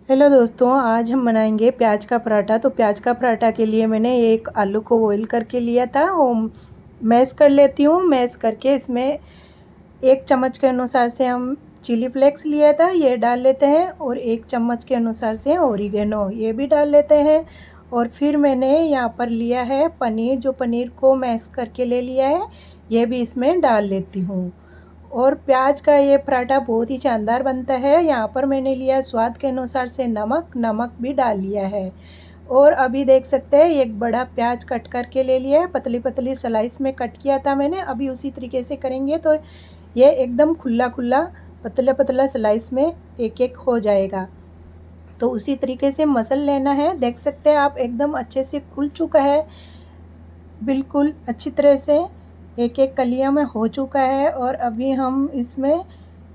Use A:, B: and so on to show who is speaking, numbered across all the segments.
A: Hello दोस्तों, आज हम बनाएंगे प्याज का पराठा। तो प्याज का पराठा के लिए मैंने एक आलू को बॉईल करके लिया था। वो मैश कर लेती हूँ। मैश करके इसमें 1 चम्मच के अनुसार से हम चिली फ्लेक्स लिया था, ये डाल लेते हैं। और 1 चम्मच के अनुसार से ओरिगेनो, ये भी डाल लेते हैं। और फिर मैंने यहाँ पर लिया है पनीर, जो पनीर को मैश करके ले लिया है, ये भी इसमें डाल लेती हूँ। और प्याज का ये पराठा बहुत ही शानदार बनता है। यहाँ पर मैंने लिया स्वाद के अनुसार से नमक भी डाल लिया है। और अभी देख सकते हैं एक बड़ा प्याज कट करके ले लिया है, पतली पतली स्लाइस में कट किया था मैंने। अभी उसी तरीके से करेंगे तो ये एकदम खुला खुला पतला पतला स्लाइस में एक एक हो जाएगा। तो उसी तरीके से मसल लेना है। देख सकते हैं आप, एकदम अच्छे से खुल चुका है, बिल्कुल अच्छी तरह से एक एक कलियां में हो चुका है। और अभी हम इसमें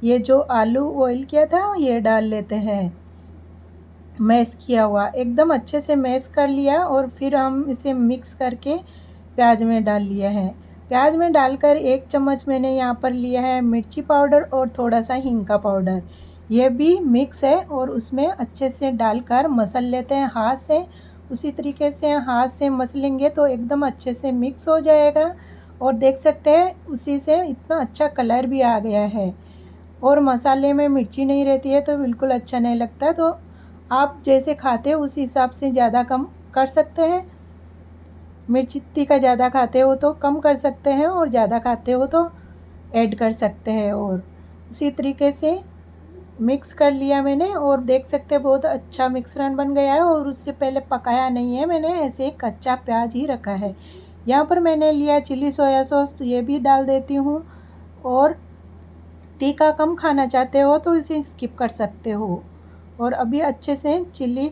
A: ये जो आलू बॉईल किया था ये डाल लेते हैं, मैश किया हुआ, एकदम अच्छे से मैश कर लिया। और फिर हम इसे मिक्स करके प्याज में डाल लिया है। प्याज में डालकर 1 चम्मच मैंने यहाँ पर लिया है मिर्ची पाउडर और थोड़ा सा हींग का पाउडर, ये भी मिक्स है। और उसमें अच्छे से डालकर मसल लेते हैं हाथ से। उसी तरीके से हाथ से मसलेंगे तो एकदम अच्छे से मिक्स हो जाएगा। और देख सकते हैं उसी से इतना अच्छा कलर भी आ गया है। और मसाले में मिर्ची नहीं रहती है तो बिल्कुल अच्छा नहीं लगता। तो आप जैसे खाते हो उस हिसाब से ज़्यादा कम कर सकते हैं। मिर्च इतनी का ज़्यादा खाते हो तो कम कर सकते हैं, और ज़्यादा खाते हो तो ऐड कर सकते हैं। और उसी तरीके से मिक्स कर लिया मैंने। और देख सकते हैं बहुत अच्छा मिश्रण बन गया है। और उससे पहले पकाया नहीं है मैंने, ऐसे ही कच्चा प्याज ही रखा है। यहाँ पर मैंने लिया चिली सोया सॉस, तो ये भी डाल देती हूँ। और तीखा कम खाना चाहते हो तो इसे स्किप कर सकते हो। और अभी अच्छे से चिली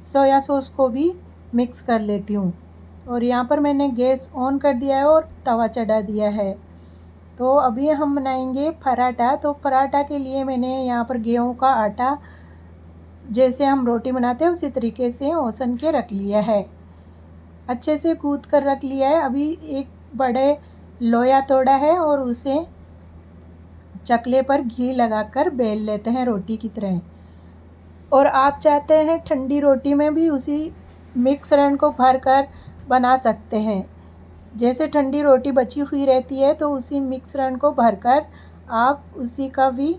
A: सोया सॉस को भी मिक्स कर लेती हूँ। और यहाँ पर मैंने गैस ऑन कर दिया है और तवा चढ़ा दिया है। तो अभी हम बनाएंगे पराठा। तो पराठा के लिए मैंने यहाँ पर गेहूं का आटा, जैसे हम रोटी बनाते हैं उसी तरीके से औसन के रख लिया है, अच्छे से गूँथ कर रख लिया है। अभी एक बड़े लोया तोड़ा है और उसे चकले पर घी लगाकर बेल लेते हैं रोटी की तरह। और आप चाहते हैं ठंडी रोटी में भी उसी मिश्रण को भरकर बना सकते हैं। जैसे ठंडी रोटी बची हुई रहती है तो उसी मिश्रण को भरकर आप उसी का भी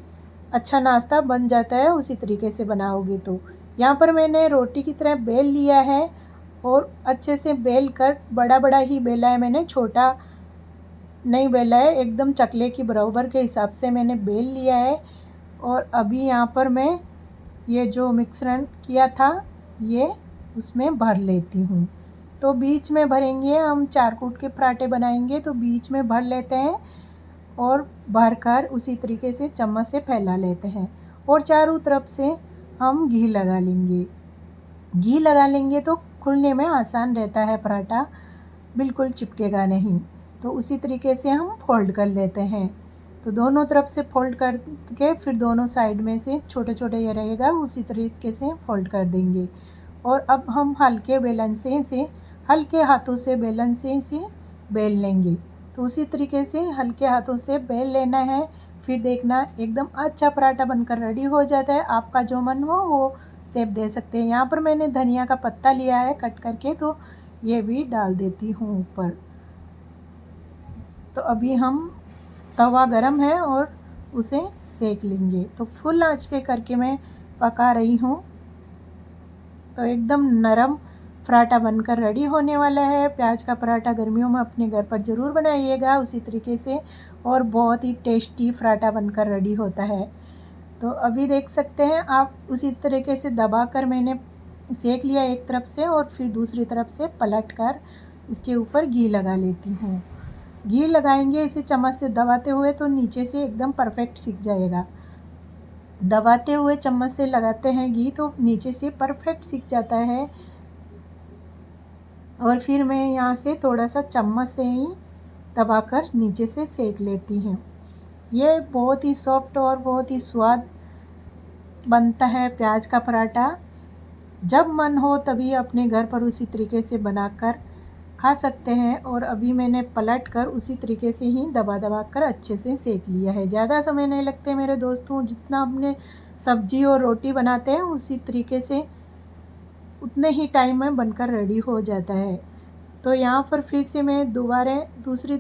A: अच्छा नाश्ता बन जाता है, उसी तरीके से बनाओगे तो। यहाँ पर मैंने रोटी की तरह बेल लिया है और अच्छे से बेल कर, बड़ा बड़ा ही बेला है मैंने, छोटा नहीं बेला है, एकदम चकले की बराबर के हिसाब से मैंने बेल लिया है। और अभी यहाँ पर मैं ये जो मिश्रण किया था ये उसमें भर लेती हूँ। तो बीच में भरेंगे, हम 4 कूट के पराठे बनाएंगे तो बीच में भर लेते हैं। और भरकर उसी तरीके से चम्मच से फैला लेते हैं। और चारों तरफ से हम घी लगा लेंगे। घी लगा लेंगे तो खुलने में आसान रहता है पराठा, बिल्कुल चिपकेगा नहीं। तो उसी तरीके से हम फोल्ड कर लेते हैं। तो दोनों तरफ से फोल्ड करके फिर दोनों साइड में से छोटे छोटे ये रहेगा, उसी तरीके से फोल्ड कर देंगे। और अब हम हल्के बेलन से हल्के हाथों से बेलन से इसे बेल लेंगे। तो उसी तरीके से हल्के हाथों से बेल लेना है। फिर देखना एकदम अच्छा पराठा बनकर रेडी हो जाता है। आपका जो मन हो वो शेप दे सकते हैं। यहाँ पर मैंने धनिया का पत्ता लिया है कट करके, तो ये भी डाल देती हूँ ऊपर। तो अभी हम, तवा गरम है और उसे सेक लेंगे। तो फुल आंच पे करके मैं पका रही हूँ। तो एकदम नरम पराठा बनकर रेडी होने वाला है। प्याज का पराठा गर्मियों में अपने घर पर ज़रूर बनाइएगा उसी तरीके से, और बहुत ही टेस्टी पराठा बनकर रेडी होता है। तो अभी देख सकते हैं आप, उसी तरीके से दबाकर मैंने सेक लिया एक तरफ से, और फिर दूसरी तरफ से पलट कर इसके ऊपर घी लगा लेती हूँ। घी लगाएंगे इसे चम्मच से दबाते हुए तो नीचे से एकदम परफेक्ट सिक जाएगा। दबाते हुए चम्मच से लगाते हैं घी तो नीचे से परफेक्ट सिक जाता है। और फिर मैं यहाँ से थोड़ा सा चम्मच से ही दबाकर नीचे से सेक लेती हूँ। ये बहुत ही सॉफ्ट और बहुत ही स्वाद बनता है प्याज का पराठा। जब मन हो तभी अपने घर पर उसी तरीके से बनाकर खा सकते हैं। और अभी मैंने पलट कर उसी तरीके से ही दबा दबा कर अच्छे से सेक लिया है। ज़्यादा समय नहीं लगते मेरे दोस्तों, जितना अपने सब्जी और रोटी बनाते हैं उसी तरीके से उतने ही टाइम में बनकर रेडी हो जाता है। तो यहाँ पर फिर से मैं दोबारा दूसरी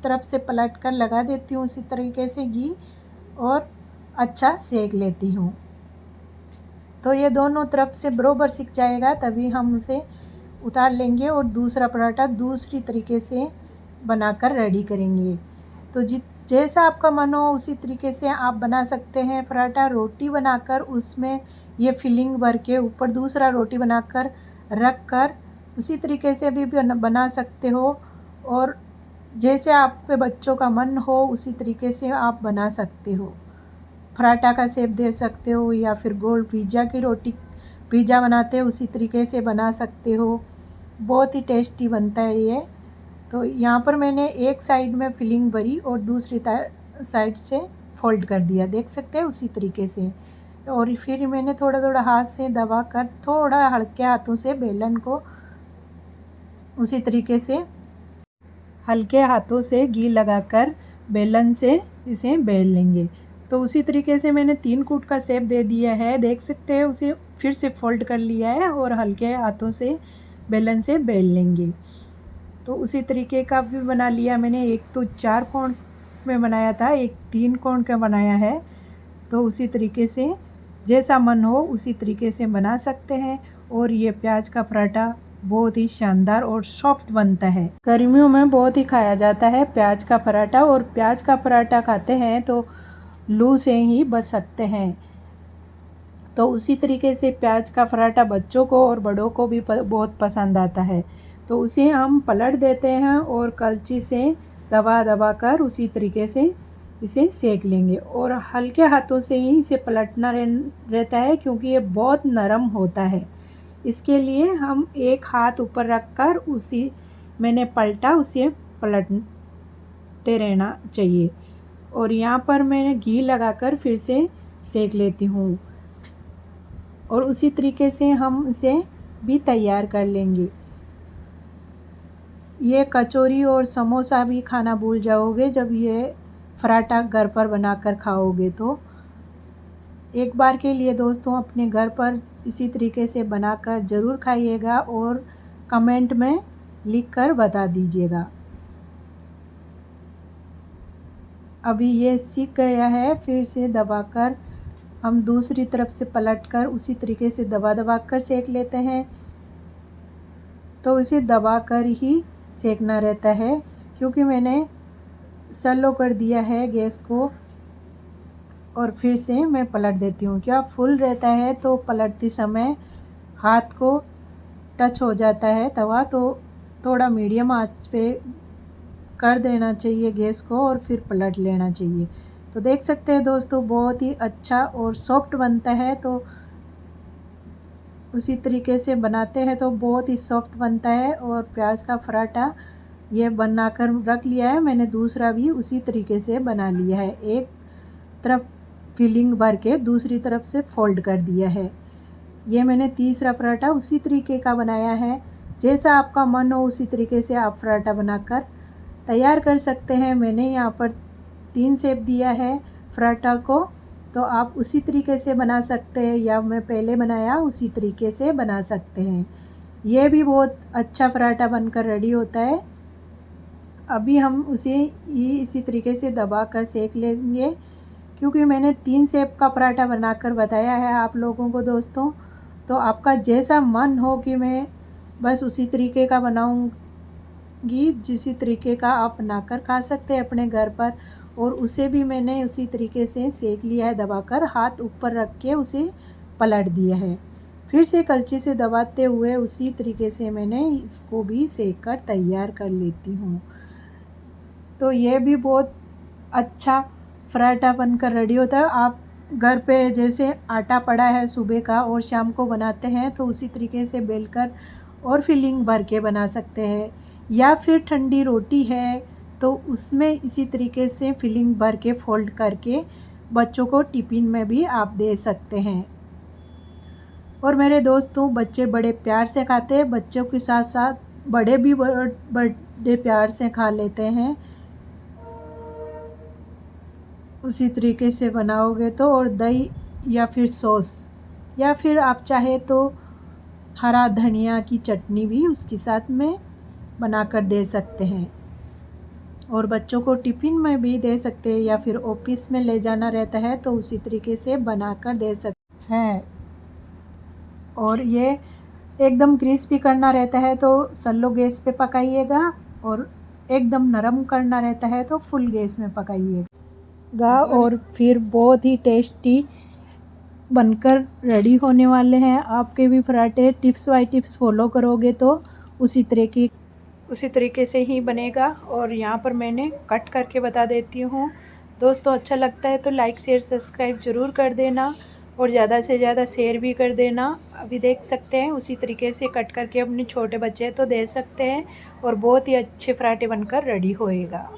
A: तरफ से पलट कर लगा देती हूँ उसी तरीके से घी और अच्छा सेक लेती हूँ। तो ये दोनों तरफ से बराबर सिक जाएगा तभी हम उसे उतार लेंगे और दूसरा पराठा दूसरी तरीके से बनाकर रेडी करेंगे। तो जैसा आपका मन हो उसी तरीके से आप बना सकते हैं पराठा। रोटी बनाकर उसमें ये फिलिंग भर के ऊपर दूसरा रोटी बनाकर रख कर उसी तरीके से भी बना सकते हो और जैसे आपके बच्चों का मन हो उसी तरीके से आप बना सकते हो। पराठा का शेप दे सकते हो या फिर गोल पिज़्ज़ा बनाते हो उसी तरीके से बना सकते हो। बहुत ही टेस्टी बनता है ये। तो यहाँ पर मैंने एक साइड में फिलिंग भरी और दूसरी साइड से फोल्ड कर दिया, देख सकते हैं उसी तरीके से। और फिर मैंने थोड़ा थोड़ा हाथ से दबा कर थोड़ा हल्के हाथों से बेलन को उसी तरीके से हल्के हाथों से घी लगाकर बेलन से इसे बेल लेंगे। तो उसी तरीके से मैंने 3 कूट का शेप दे दिया है, देख सकते हैं। उसे फिर से फोल्ड कर लिया है और हल्के हाथों से बेलन से बेल लेंगे। तो उसी तरीके का भी बना लिया मैंने। एक तो 4 कोण में बनाया था, एक 3 कोण का बनाया है। तो उसी तरीके से जैसा मन हो उसी तरीके से बना सकते हैं। और ये प्याज का पराठा बहुत ही शानदार और सॉफ्ट बनता है। गर्मियों में बहुत ही खाया जाता है प्याज का पराठा। और प्याज का पराठा खाते हैं तो लू से ही बच सकते हैं। तो उसी तरीके से प्याज का पराठा बच्चों को और बड़ों को भी बहुत पसंद आता है। तो उसे हम पलट देते हैं और कलची से दबा दबा कर उसी तरीके से इसे सेक लेंगे। और हल्के हाथों से ही इसे पलटना रहता है क्योंकि ये बहुत नरम होता है। इसके लिए हम एक हाथ ऊपर रख कर उसी मैंने पलटा उसे पलटते रहना चाहिए। और यहाँ पर मैंने घी लगाकर फिर से सेक लेती हूँ और उसी तरीके से हम इसे भी तैयार कर लेंगे। ये कचौरी और समोसा भी खाना भूल जाओगे जब ये पराठा घर पर बनाकर खाओगे। तो एक बार के लिए दोस्तों अपने घर पर इसी तरीके से बनाकर ज़रूर खाइएगा और कमेंट में लिखकर बता दीजिएगा। अभी ये सीख गया है, फिर से दबाकर हम दूसरी तरफ से पलटकर उसी तरीके से दबा दबा कर सेक लेते हैं। तो इसे दबाकर ही सेकना रहता है क्योंकि मैंने स्लो कर दिया है गैस को। और फिर से मैं पलट देती हूँ। क्या फुल रहता है तो पलटते समय हाथ को टच हो जाता है तवा, तो थोड़ा मीडियम आंच पे कर देना चाहिए गैस को और फिर पलट लेना चाहिए। तो देख सकते हैं दोस्तों बहुत ही अच्छा और सॉफ्ट बनता है। तो उसी तरीके से बनाते हैं तो बहुत ही सॉफ्ट बनता है। और प्याज का पराठा ये बनाकर रख लिया है मैंने, दूसरा भी उसी तरीके से बना लिया है। एक तरफ फिलिंग भर के दूसरी तरफ से फोल्ड कर दिया है। ये मैंने तीसरा पराठा उसी तरीके का बनाया है। जैसा आपका मन हो उसी तरीके से आप पराठा बनाकर तैयार कर सकते हैं। मैंने यहाँ पर 3 शेप दिया है पराठा को, तो आप उसी तरीके से बना सकते हैं या मैं पहले बनाया उसी तरीके से बना सकते हैं। ये भी बहुत अच्छा पराठा बनकर रेडी होता है। अभी हम उसे इसी तरीके से दबा कर सेक लेंगे क्योंकि मैंने 3 शेप का पराठा बनाकर बताया है आप लोगों को दोस्तों। तो आपका जैसा मन हो कि मैं बस उसी तरीके का बनाऊंगी, जिसी तरीके का आप बनाकर खा सकते हैं अपने घर पर। और उसे भी मैंने उसी तरीके से सेक लिया है, दबाकर हाथ ऊपर रख के उसे पलट दिया है। फिर से कलची से दबाते हुए उसी तरीके से मैंने इसको भी सेक कर तैयार कर लेती हूँ। तो ये भी बहुत अच्छा पराठा बनकर रेडी होता है। आप घर पे जैसे आटा पड़ा है सुबह का और शाम को बनाते हैं तो उसी तरीके से बेलकर और फिलिंग भर के बना सकते हैं। या फिर ठंडी रोटी है तो उसमें इसी तरीके से फिलिंग भर के फोल्ड करके बच्चों को टिफ़िन में भी आप दे सकते हैं। और मेरे दोस्तों बच्चे बड़े प्यार से खाते हैं, बच्चों के साथ साथ बड़े भी बड़े प्यार से खा लेते हैं। उसी तरीके से बनाओगे तो। और दही या फिर सॉस, या फिर आप चाहे तो हरा धनिया की चटनी भी उसके साथ में बनाकर दे सकते हैं। और बच्चों को टिफ़िन में भी दे सकते हैं, या फिर ऑफिस में ले जाना रहता है तो उसी तरीके से बनाकर दे सकते हैं। और ये एकदम क्रिस्पी करना रहता है तो स्लो गैस पे पकाइएगा, और एकदम नरम करना रहता है तो फुल गैस में पकाइएगा। और फिर बहुत ही टेस्टी बनकर रेडी होने वाले हैं आपके भी पराठे। टिप्स बाय टिप्स फॉलो करोगे तो उसी तरीके से ही बनेगा। और यहाँ पर मैंने कट करके बता देती हूँ। दोस्तों अच्छा लगता है तो लाइक शेयर सब्सक्राइब ज़रूर कर देना, और ज़्यादा से ज़्यादा शेयर भी कर देना। अभी देख सकते हैं उसी तरीके से कट करके अपने छोटे बच्चे तो दे सकते हैं, और बहुत ही अच्छे पराठे बनकर रेडी होएगा।